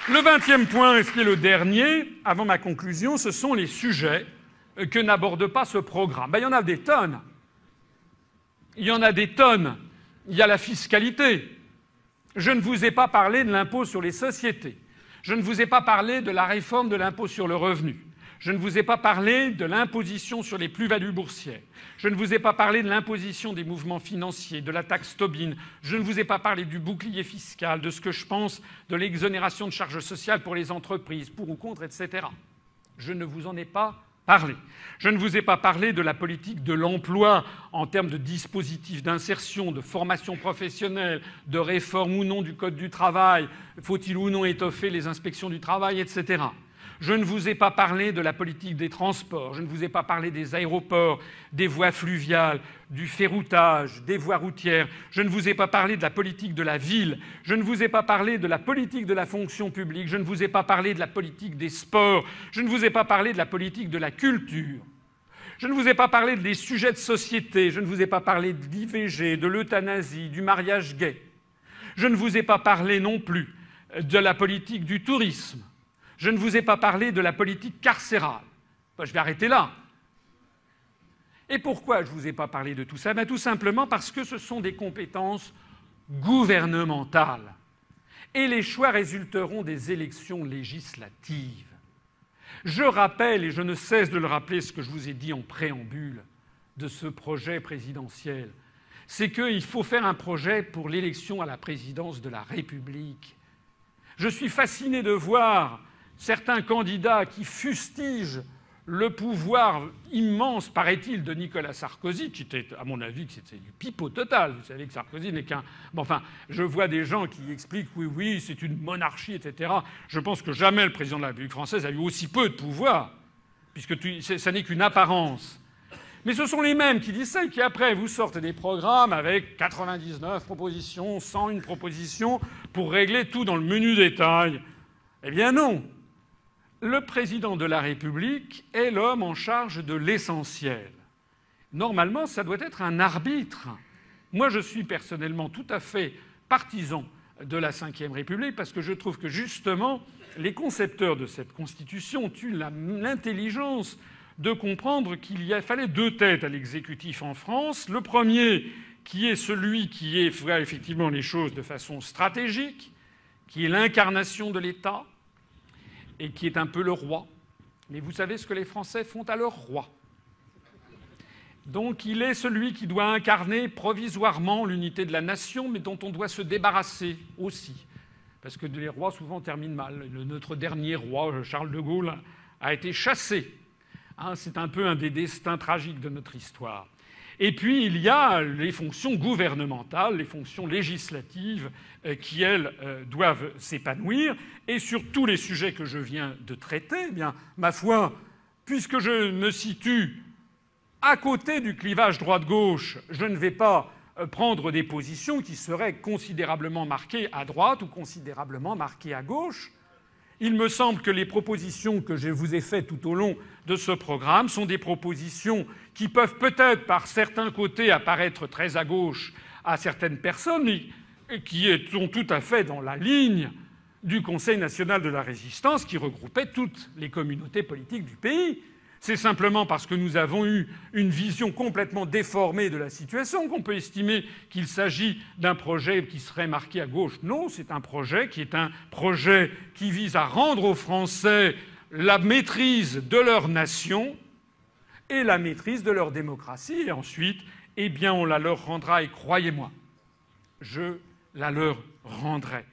Le 20e point, et ce qui est le dernier, avant ma conclusion, ce sont les sujets que n'aborde pas ce programme. Il y en a des tonnes. Il y en a des tonnes. Il y a la fiscalité. Je ne vous ai pas parlé de l'impôt sur les sociétés. Je ne vous ai pas parlé de la réforme de l'impôt sur le revenu. Je ne vous ai pas parlé de l'imposition sur les plus-values boursières. Je ne vous ai pas parlé de l'imposition des mouvements financiers, de la taxe Tobin. Je ne vous ai pas parlé du bouclier fiscal, de ce que je pense de l'exonération de charges sociales pour les entreprises, pour ou contre, etc. Je ne vous en ai pas parlé. Je ne vous ai pas parlé de la politique de l'emploi en termes de dispositifs d'insertion, de formation professionnelle, de réforme ou non du Code du travail, faut-il ou non étoffer les inspections du travail, etc. Je ne vous ai pas parlé de la politique des transports, je ne vous ai pas parlé des aéroports, des voies fluviales, du ferroutage, des voies routières, je ne vous ai pas parlé de la politique de la ville, je ne vous ai pas parlé de la politique de la fonction publique, je ne vous ai pas parlé de la politique des sports, je ne vous ai pas parlé de la politique de la culture. Je ne vous ai pas parlé des sujets de société, je ne vous ai pas parlé de l'IVG, de l'euthanasie, du mariage gay. Je ne vous ai pas parlé non plus de la politique du tourisme. Je ne vous ai pas parlé de la politique carcérale. Je vais arrêter là. Et pourquoi je ne vous ai pas parlé de tout ça? Tout simplement parce que ce sont des compétences gouvernementales. Et les choix résulteront des élections législatives. Je rappelle, et je ne cesse de le rappeler, ce que je vous ai dit en préambule de ce projet présidentiel, c'est qu'il faut faire un projet pour l'élection à la présidence de la République. Je suis fasciné de voir certains candidats qui fustigent le pouvoir immense, paraît-il, de Nicolas Sarkozy, qui était, à mon avis, que c'était du pipeau total. Vous savez que Sarkozy n'est qu'un... Bon, enfin, je vois des gens qui expliquent « oui, c'est une monarchie, etc. » Je pense que jamais le président de la République française a eu aussi peu de pouvoir, puisque ça n'est qu'une apparence. Mais ce sont les mêmes qui disent ça et qui, après, vous sortent des programmes avec 99 propositions, 101 propositions pour régler tout dans le menu détail. Eh bien non. Le président de la République est l'homme en charge de l'essentiel. Normalement, ça doit être un arbitre. Moi, je suis personnellement tout à fait partisan de la Ve République parce que je trouve que, justement, les concepteurs de cette Constitution ont eu l'intelligence de comprendre qu'il fallait deux têtes à l'exécutif en France. Le premier, qui est celui qui fera effectivement les choses de façon stratégique, qui est l'incarnation de l'État, et qui est un peu le roi. Mais vous savez ce que les Français font à leur roi. Donc il est celui qui doit incarner provisoirement l'unité de la nation, mais dont on doit se débarrasser aussi. Parce que les rois souvent terminent mal. Notre dernier roi, Charles de Gaulle, a été chassé. C'est un peu un des destins tragiques de notre histoire. Et puis il y a les fonctions gouvernementales, les fonctions législatives qui, elles, doivent s'épanouir. Et sur tous les sujets que je viens de traiter, eh bien, ma foi, puisque je me situe à côté du clivage droite-gauche, je ne vais pas prendre des positions qui seraient considérablement marquées à droite ou considérablement marquées à gauche. Il me semble que les propositions que je vous ai faites tout au long de ce programme sont des propositions qui peuvent peut-être, par certains côtés, apparaître très à gauche à certaines personnes, mais qui sont tout à fait dans la ligne du Conseil national de la Résistance, qui regroupait toutes les communautés politiques du pays. C'est simplement parce que nous avons eu une vision complètement déformée de la situation qu'on peut estimer qu'il s'agit d'un projet qui serait marqué à gauche. Non, c'est un projet qui vise à rendre aux Français la maîtrise de leur nation et la maîtrise de leur démocratie. Et ensuite, eh bien, on la leur rendra. Et croyez-moi, je la leur rendrai.